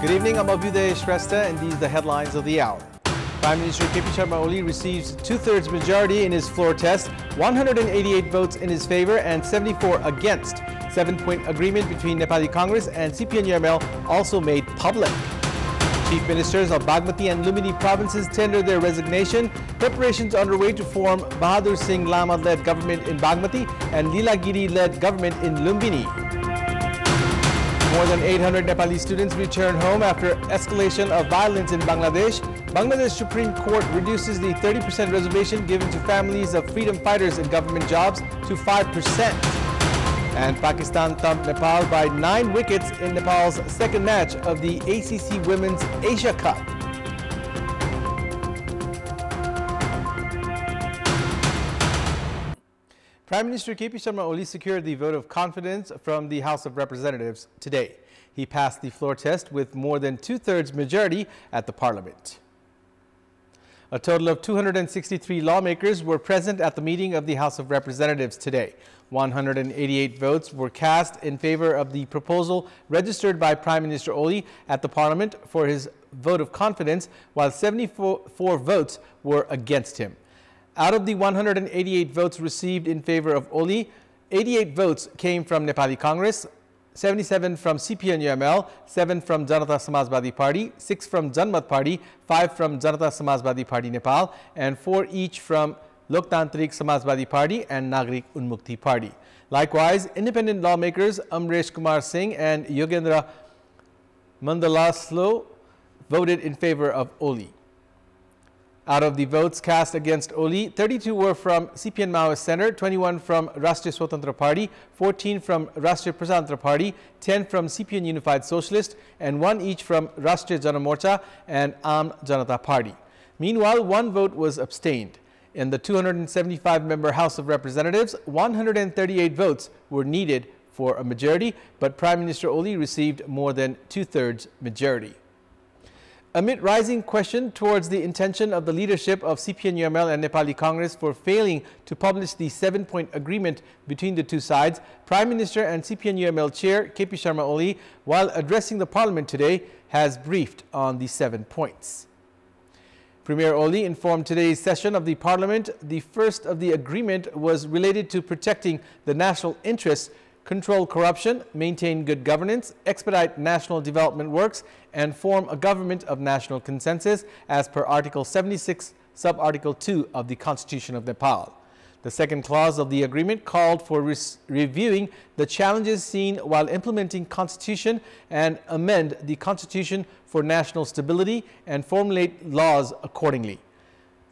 Good evening, I'm Abhyuday Shrestha, and these are the headlines of the hour. Prime Minister KP Sharma Oli receives two-thirds majority in his floor test, 188 votes in his favor and 74 against. 7-point agreement between Nepali Congress and CPN-UML also made public. Chief Ministers of Bagmati and Lumbini provinces tendered their resignation. Preparations underway to form Bahadur Singh Lama-led government in Bagmati and Lilagiri-led government in Lumbini. More than 800 Nepali students return home after escalation of violence in Bangladesh. Bangladesh Supreme Court reduces the 30% reservation given to families of freedom fighters in government jobs to 5%. And Pakistan thumped Nepal by 9 wickets in Nepal's second match of the ACC Women's Asia Cup. Prime Minister KP Sharma Oli secured the vote of confidence from the House of Representatives today. He passed the floor test with more than two-thirds majority at the Parliament. A total of 263 lawmakers were present at the meeting of the House of Representatives today. 188 votes were cast in favor of the proposal registered by Prime Minister Oli at the Parliament for his vote of confidence, while 74 votes were against him. Out of the 188 votes received in favor of Oli, 88 votes came from Nepali Congress, 77 from CPN-UML, 7 from Janata Samajwadi Party, 6 from Janmat Party, 5 from Janata Samajwadi Party Nepal, and 4 each from Loktantrik Samajwadi Party and Nagrik Unmukti Party. Likewise, independent lawmakers Amresh Kumar Singh and Yogendra Mandalaslo voted in favor of Oli. Out of the votes cast against Oli, 32 were from CPN Maoist Center, 21 from Rashtriya Swatantra Party, 14 from Rashtriya Prajantra Party, 10 from CPN Unified Socialist, and 1 each from Rashtriya Jana Morcha and Aam Janata Party. Meanwhile, 1 vote was abstained. In the 275-member House of Representatives, 138 votes were needed for a majority, but Prime Minister Oli received more than two-thirds majority. Amid rising question towards the intention of the leadership of CPN-UML and Nepali Congress for failing to publish the 7-point agreement between the two sides, Prime Minister and CPN-UML Chair KP Sharma Oli, while addressing the Parliament today, has briefed on the 7 points. Premier Oli informed today's session of the Parliament the first of the agreement was related to protecting the national interests, control corruption, maintain good governance, expedite national development works, and form a government of national consensus as per Article 76, Sub-Article 2 of the Constitution of Nepal. The second clause of the agreement called for reviewing the challenges seen while implementing Constitution and amend the Constitution for national stability and formulate laws accordingly.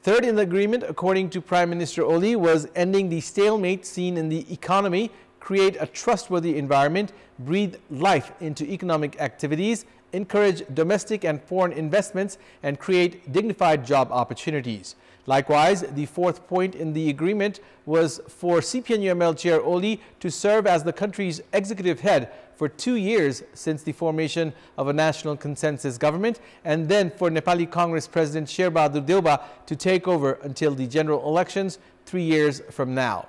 Third in the agreement, according to Prime Minister Oli, was ending the stalemate seen in the economy, create a trustworthy environment, breathe life into economic activities, encourage domestic and foreign investments, and create dignified job opportunities. Likewise, the fourth point in the agreement was for CPN-UML Chair Oli to serve as the country's executive head for 2 years since the formation of a national consensus government, and then for Nepali Congress President Sher Bahadur Deuba to take over until the general elections 3 years from now.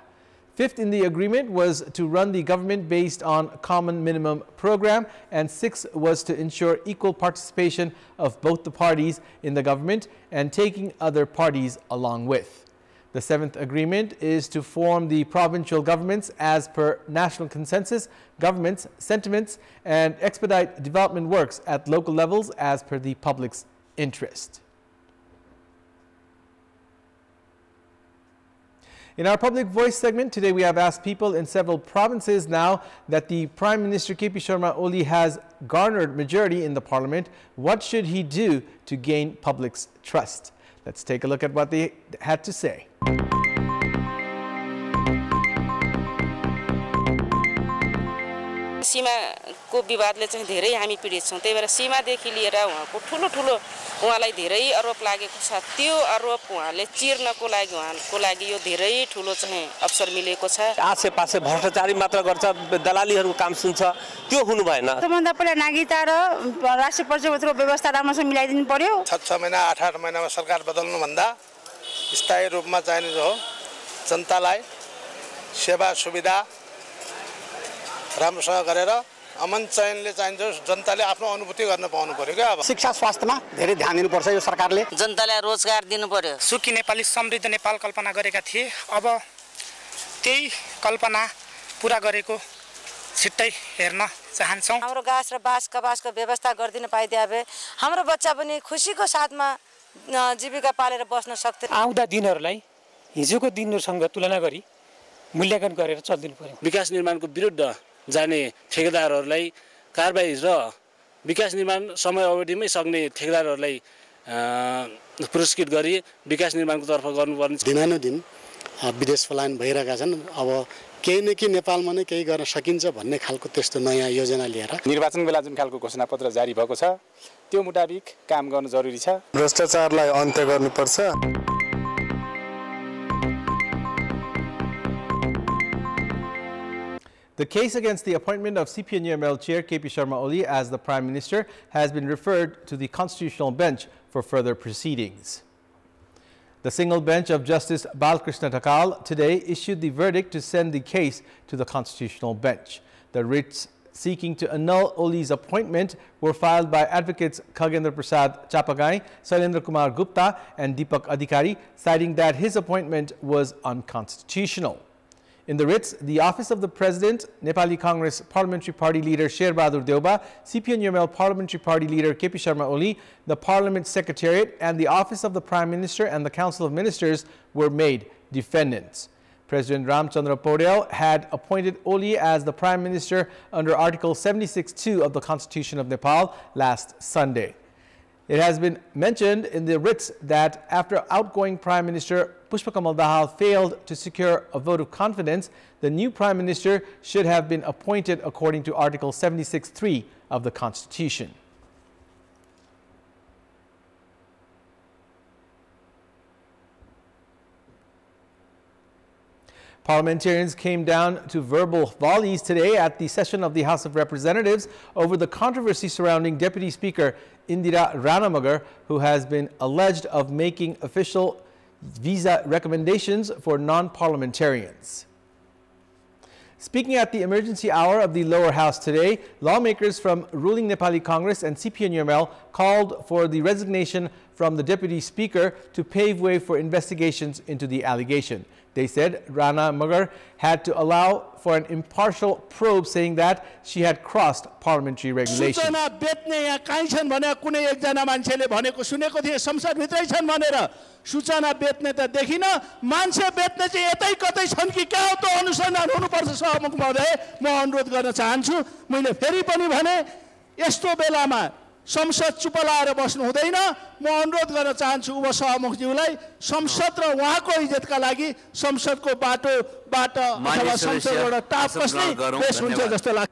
Fifth in the agreement was to run the government based on a common minimum program, and sixth was to ensure equal participation of both the parties in the government and taking other parties along with. The seventh agreement is to form the provincial governments as per national consensus, government's sentiments, and expedite development works at local levels as per the public's interest. In our Public Voice segment, today we have asked people in several provinces now that the Prime Minister KP Sharma Oli has garnered majority in the Parliament. What should he do to gain public's trust? Let's take a look at what they had to say. सीमाको विवादले चाहिँ धेरै हामी पीडित छौं त्यही भएर सीमादेखि लिएर उहाँको ठुलो उहाँलाई धेरै आरोप लागेको छ त्यो आरोप उहाँले चिर्नको लागि यो धेरै ठुलो चाहिँ अवसर मिलेको छ आसेपासे भ्रष्टाचारी मात्र गर्छ दलालीहरुको काम सुन्छ त्यो हुनु भएन सबभन्दा पहिला नागरिकता र राष्ट्रिय परिचयपत्रको व्यवस्था राम्रोसँग मिलाइदिनु पर्यो 6 महिना 8 महिनामा सरकार बदल्नु भन्दा स्थायी रूपमा चाहिने हो जनतालाई सेवा सुविधा राम्रोसँग गरेर अमन चयनले चाहिन्छ जनताले आफ्नो अनुभूति गर्न पाउनु पर्यो क्या। अब शिक्षा स्वास्थ्यमा धेरै ध्यान दिनुपर्छ यो सरकारले। जनतालाई रोजगार दिनु पर्यो। सुखी नेपाली समृद्ध नेपाल कल्पना गरेका थिए, अब त्यही कल्पना पूरा गरेको छिट्टै हेर्न चाहन्छौँ। हाम्रो घाँस र बाँसको व्यवस्था गरिदिन पाइदिए भए हाम्रो बच्चा पनि खुसीको साथमा जीविका पालेर बस्न सक्थे। आउँदा दिनहरूलाई हिजोको दिनहरूसँग तुलना गरी मूल्याङ्कन गरेर चलिदिनु पर्यो। विकास निर्माणको विरुद्ध जाने ठेकेदारहरूलाई कारबाही र विकास निर्माण समय अवधिमै सक्ने ठेकेदारहरूलाई पुरस्कृत गरी विकास निर्माणको तर्फ गर्नुपर्ने। दिनानुदिन विदेश पलायन भइरहेका छन्। अब केही न केही नेपालमा नै केही गर्न सकिन्छ भन्ने खालको त्यस्तो नयाँ योजना लिएर निर्वाचन बेला जुन खालको घोषणापत्र जारी भएको छ त्यो मुताबिक काम गर्न जरुरी छ। भ्रष्टाचारलाई अन्त्य गर्नुपर्छ। The case against the appointment of CPN-UML Chair KP Sharma Oli as the Prime Minister has been referred to the Constitutional Bench for further proceedings. The single bench of Justice Balkrishna Thakal today issued the verdict to send the case to the Constitutional Bench. The writs seeking to annul Oli's appointment were filed by advocates Khagendra Prasad Chapagai, Sailendra Kumar Gupta and Deepak Adhikari, citing that his appointment was unconstitutional. In the writs, the Office of the President, Nepali Congress Parliamentary Party Leader Sher Bahadur Deuba, CPN-UML Parliamentary Party Leader KP Sharma Oli, the Parliament Secretariat, and the Office of the Prime Minister and the Council of Ministers were made defendants. President Ramchandra Paudel had appointed Oli as the Prime Minister under Article 76(2) of the Constitution of Nepal last Sunday. It has been mentioned in the writs that after outgoing Prime Minister Pushpakamal Dahal failed to secure a vote of confidence, the new Prime Minister should have been appointed according to Article 76(3) of the Constitution. Parliamentarians came down to verbal volleys today at the session of the House of Representatives over the controversy surrounding Deputy Speaker Indira Ranamagar, who has been alleged of making official visa recommendations for non-parliamentarians. Speaking at the emergency hour of the lower house today, lawmakers from ruling Nepali Congress and CPN-UML called for the resignation from the Deputy Speaker to pave way for investigations into the allegation. They said Rana Magar had to allow for an impartial probe, saying that she had crossed parliamentary regulations. सूचना बेच्ने त देखिन मान्छे बेच्ने चाहिँ यतै कतै छन् कि क्या हो त अनुसन्धान हुनुपर्छ सभामुख महोदय म अनुरोध गर्न चाहन्छु मैले फेरि पनि भने यस्तो बेलामा संसद चुप लाएर बस्नु हुँदैन म अनुरोध गर्न चाहन्छु उपसभामुखज्यूलाई संसद र उहाँको इज्जतका लागि संसदको बाटोबाट अथवा संसदबाट टाप बस्ने बेस हुन्छ जस्तो लाग्छ.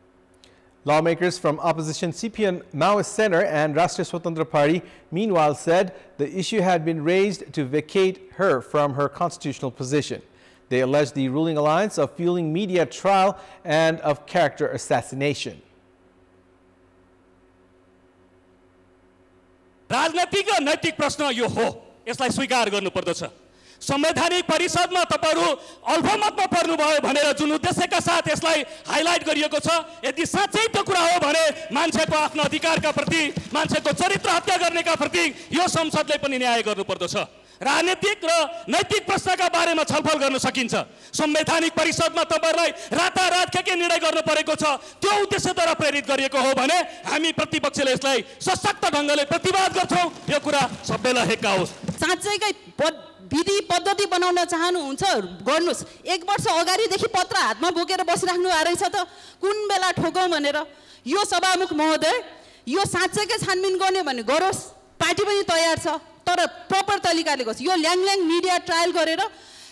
Lawmakers from opposition CPN Maoist Center and Rashtriya Swatantra Party meanwhile said the issue had been raised to vacate her from her constitutional position. They alleged the ruling alliance of fueling media trial and of character assassination. राजनीतिक र नैतिक प्रश्न यो हो, यसलाई स्वीकार गर्नुपर्दछ. संवैधानिक परिषदमा तपाईहरु अल्पमतमा पर्नुभयो भनेर जुन उद्देश्यका साथ यसलाई हाइलाइट गरिएको छ, यदि साँच्चै त्यो कुरा हो भने मान्छेको आफ्नो अधिकारका प्रति, मान्छेको चरित्र हत्या गर्नेका प्रति यो संसदले पनि न्याय गर्नुपर्दछ. राजनीतिक र नैतिक प्रश्नका बारेमा छलफल गर्न सकिन्छ. संवैधानिक परिषदमा तपाईहरुलाई रातारात के निर्णय गर्नु परेको छ, त्यो उद्देश्यद्वारा प्रेरित गरिएको हो भने हामी प्रतिपक्षले यसलाई सशक्त ढंगले प्रतिवाद गर्छौं. यो कुरा सबैलाई हेक्काओस्. साँच्चैकै विधि पद्धति बनाउन चाहनुहुन्छ गर्नुस्. एक वर्ष अगाडिदेखि पत्र हातमा बोकेर बसिराख्नु आइरहेछ त कुन बेला ठोकौं भनेर. यो सभामुख महोदय यो साँच्चैकै छानबिन गर्ने भने गरोस्, पार्टी पनि तयार छ, तर प्रपर तरिकाले गरोस्. यो ल्याङल्याङ मिडिया ट्रायल गरेर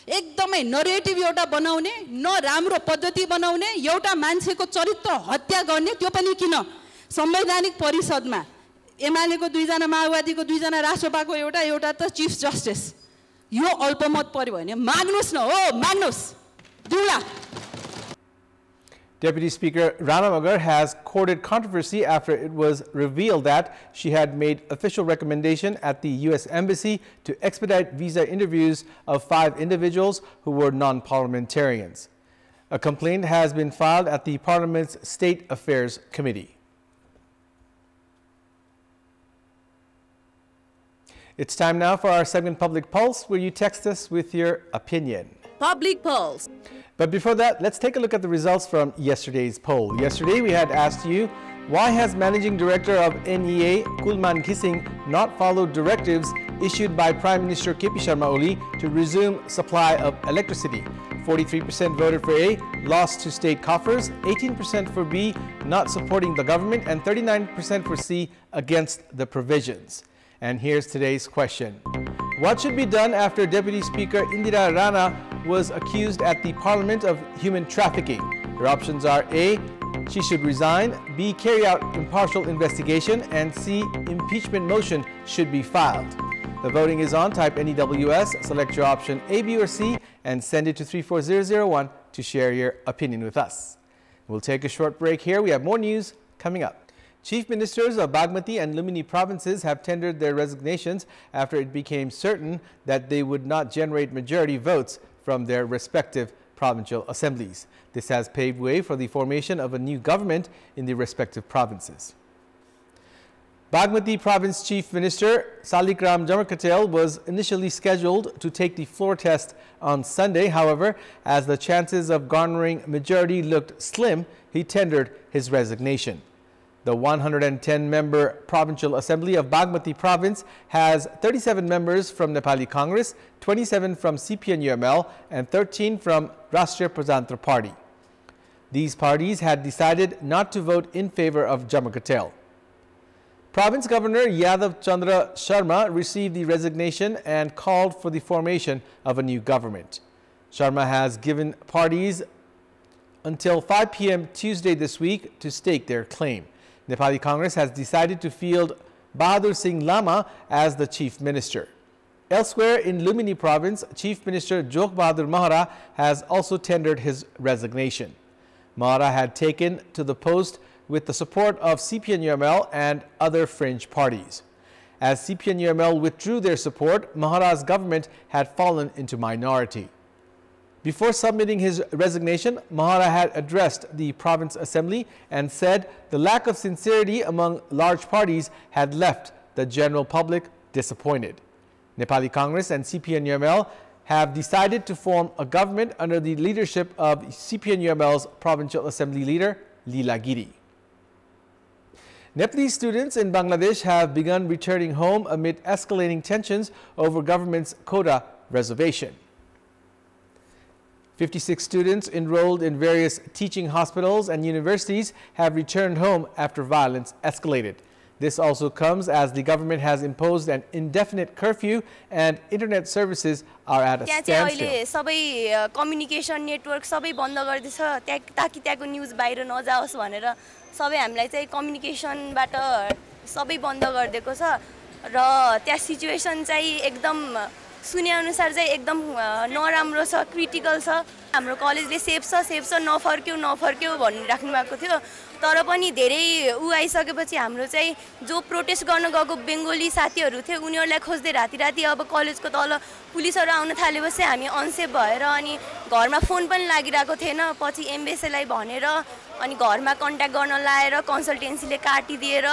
एकदमै नरेटिभ एउटा बनाउने, न राम्रो पद्धति बनाउने, एउटा मान्छेको चरित्र हत्या गर्ने, त्यो पनि किन संवैधानिक परिषदमा एमालेको 2 जना, माओवादीको 2 जना, राष्ट्रपाको एउटा त चिफ जस्टिस. यो अल्पमत पर्यो भने माग्नुस् न, हो माग्नुस्, दिउला. Deputy Speaker Rana Magar has courted controversy after it was revealed that she had made official recommendation at the U.S. Embassy to expedite visa interviews of 5 individuals who were non-parliamentarians. A complaint has been filed at the Parliament's State Affairs Committee. It's time now for our segment Public Pulse, where you text us with your opinion. Public Pulse. But before that, let's take a look at the results from yesterday's poll. Yesterday, we had asked you, why has Managing Director of NEA, Kulman Khising, not followed directives issued by Prime Minister KP Sharma Oli to resume supply of electricity? 43% voted for A, lost to state coffers, 18% for B, not supporting the government, and 39% for C, against the provisions. And here's today's question. What should be done after Deputy Speaker Indira Rana was accused at the Parliament of human trafficking? Your options are A, she should resign, B, carry out impartial investigation, and C, impeachment motion should be filed. The voting is on. Type NEWS, select your option A, B, or C, and send it to 34001 to share your opinion with us. We'll take a short break here. We have more news coming up. Chief Ministers of Bagmati and Lumini provinces have tendered their resignations after it became certain that they would not generate majority votes from their respective provincial assemblies. This has paved way for the formation of a new government in the respective provinces. Bagmati Province Chief Minister Salikram Jamarkatel was initially scheduled to take the floor test on Sunday. However, as the chances of garnering majority looked slim, he tendered his resignation. The 110-member Provincial Assembly of Bagmati Province has 37 members from Nepali Congress, 27 from CPN-UML, and 13 from Rashtriya Prajantra Party. These parties had decided not to vote in favor of Jamarkatel. Province Governor Yadav Chandra Sharma received the resignation and called for the formation of a new government. Sharma has given parties until 5 p.m. Tuesday this week to stake their claim. Nepali Congress has decided to field Bahadur Singh Lama as the Chief Minister. Elsewhere in Lumini Province, Chief Minister Jok Bahadur Mahara has also tendered his resignation. Mahara had taken to the post with the support of CPN-UML and other fringe parties. As CPN-UML withdrew their support, Mahara's government had fallen into minority. Before submitting his resignation, Mahara had addressed the Province Assembly and said the lack of sincerity among large parties had left the general public disappointed. Nepali Congress and CPN-UML have decided to form a government under the leadership of CPN-UML's Provincial Assembly leader, Leela Giri. Nepalese students in Bangladesh have begun returning home amid escalating tensions over government's quota reservation. 56 students enrolled in various teaching hospitals and universities have returned home after violence escalated. This also comes as the government has imposed an indefinite curfew and internet services are at a standstill. सबै communication network सबै बन्द गर्दैछ ताकि त्यहाँको news बाहिर नजाओस् भनेर सबै हामीलाई चाहिँ कम्युनिकेसनबाट सबै बन्द गरिदिएको छ र त्यहाँ सिचुएसन चाहिँ एकदम सुने अनुसार चाहिँ एकदम नराम्रो छ क्रिटिकल छ हाम्रो कलेजले सेफ छ नफर्क्यौ भनिराख्नु भएको थियो तर पनि धेरै आइसकेपछि हाम्रो चाहिँ जो प्रोटेस्ट गर्न गएको बेंगोली साथीहरु थिए उनीहरुलाई खोज्दै राति अब कलेजको तल पुलिसहरु आउन थालेपछि हामी अनसेफ भएर अनि घरमा फोन पनि लागिरहेको थिएन पछि एम्बेसीलाई भनेर अनि घरमा कन्ट्याक्ट गर्न लाएर कन्सल्टेन्सीले काटिदिएर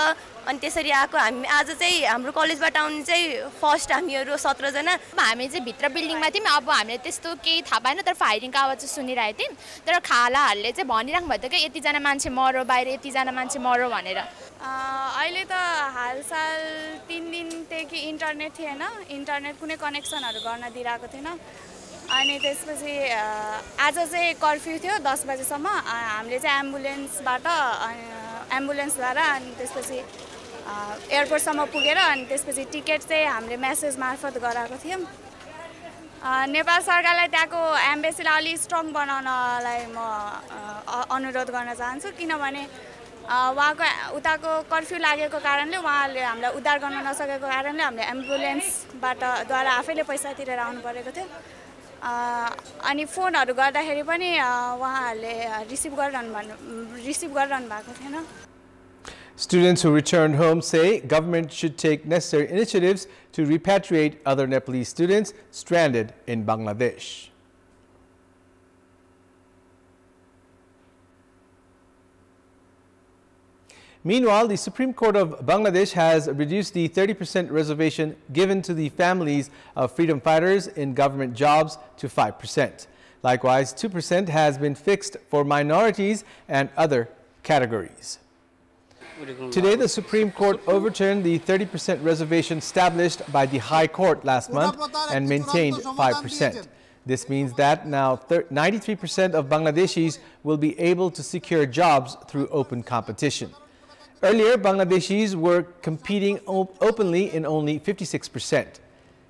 अनि त्यसरी आको हामी आज चाहिँ हाम्रो कलेजबाट आउने चाहिँ फर्स्ट हामीहरु 17 जना हामी चाहिँ भित्र बिल्डिङमा थियौं अब हामीले त्यस्तो केही थाहा पाएन तर फायरिङको आवाज चाहिँ सुनिरहेको थियौं तर खालाहरुले चाहिँ भनिराख्नु भयो कि यति जना मान्छे मर्यो बाहिर यति जना मान्छे मर्यो भनेर अहिले त हालसाल 3 दिनदेखि इन्टरनेट थिएन इन्टरनेट कुनै कनेक्सनहरु गर्न दिइराको थिएन अनि त्यसपछि आज चाहिँ कर्फ्यु थियो 10 बजेसम्म हामीले चाहिँ एम्बुलेन्सद्वारा अनि त्यसपछि एयरपोर्टसम्म पुगेर अनि त्यसपछि टिकट चाहिँ हामीले मेसेज मार्फत गराएको थियौं नेपाल सरकारलाई त्यहाँको एम्बेसीलाई अलि स्ट्रङ बनाउनलाई म अनुरोध गर्न चाहन्छु किनभने उहाँको उताको कर्फ्यु लागेको कारणले उहाँले हामीलाई उद्धार गर्न नसकेको कारणले हामीले एम्बुलेन्सबाट द्वारा आफैले पैसा तिरेर आउनु परेको थियो अनि फोनहरु गर्दाखेरि पनि उहाँहरूले रिसिभ गरिरहनु भएको थिएन Students who returned home say government should take necessary initiatives to repatriate other Nepalese students stranded in Bangladesh. Meanwhile, the Supreme Court of Bangladesh has reduced the 30% reservation given to the families of freedom fighters in government jobs to 5%. Likewise, 2% has been fixed for minorities and other categories. Today, the Supreme Court overturned the 30% reservation established by the High Court last month and maintained 5%. This means that now 93% of Bangladeshis will be able to secure jobs through open competition. Earlier, Bangladeshis were competing openly in only 56%.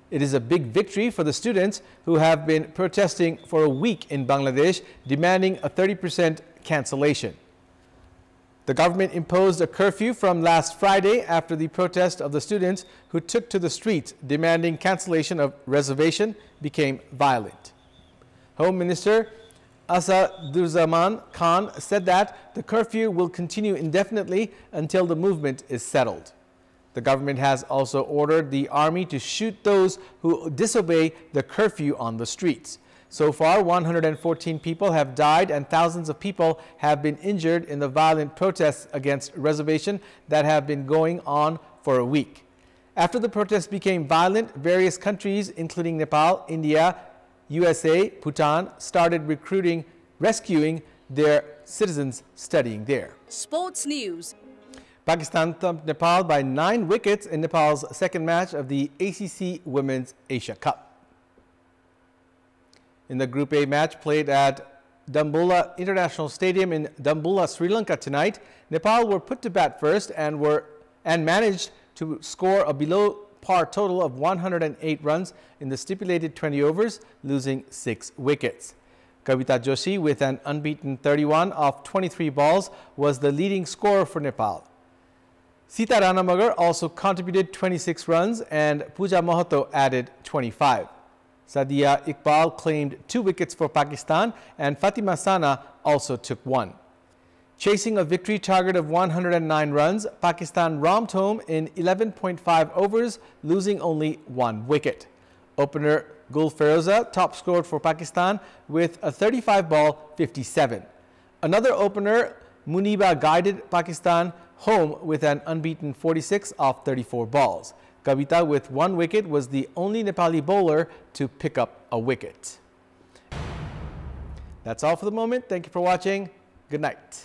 It is a big victory for the students who have been protesting for a week in Bangladesh, demanding a 30% cancellation. The government imposed a curfew from last Friday after the protest of the students who took to the streets demanding cancellation of reservation became violent. Home Minister Asaduzzaman Khan said that the curfew will continue indefinitely until the movement is settled. The government has also ordered the army to shoot those who disobey the curfew on the streets. So far, 114 people have died and thousands of people have been injured in the violent protests against reservation that have been going on for a week. After the protests became violent, various countries, including Nepal, India, USA, Bhutan, started rescuing their citizens studying there. Sports news. Pakistan thumped Nepal by 9 wickets in Nepal's second match of the ACC Women's Asia Cup. In the Group A match played at Dambulla International Stadium in Dambulla, Sri Lanka tonight, Nepal were put to bat first and managed to score a below-par total of 108 runs in the stipulated 20 overs, losing 6 wickets. Kavita Joshi, with an unbeaten 31 off 23 balls, was the leading scorer for Nepal. Sita Ranamagar also contributed 26 runs and Pooja Mahato added 25. Sadia Iqbal claimed 2 wickets for Pakistan and Fatima Sana also took 1. Chasing a victory target of 109 runs, Pakistan romped home in 11.5 overs, losing only 1 wicket. Opener Gul Feroza top scored for Pakistan with a 35-ball 57. Another opener, Muniba, guided Pakistan home with an unbeaten 46 off 34 balls. Kavita, with 1 wicket, was the only Nepali bowler to pick up a wicket. That's all for the moment. Thank you for watching. Good night.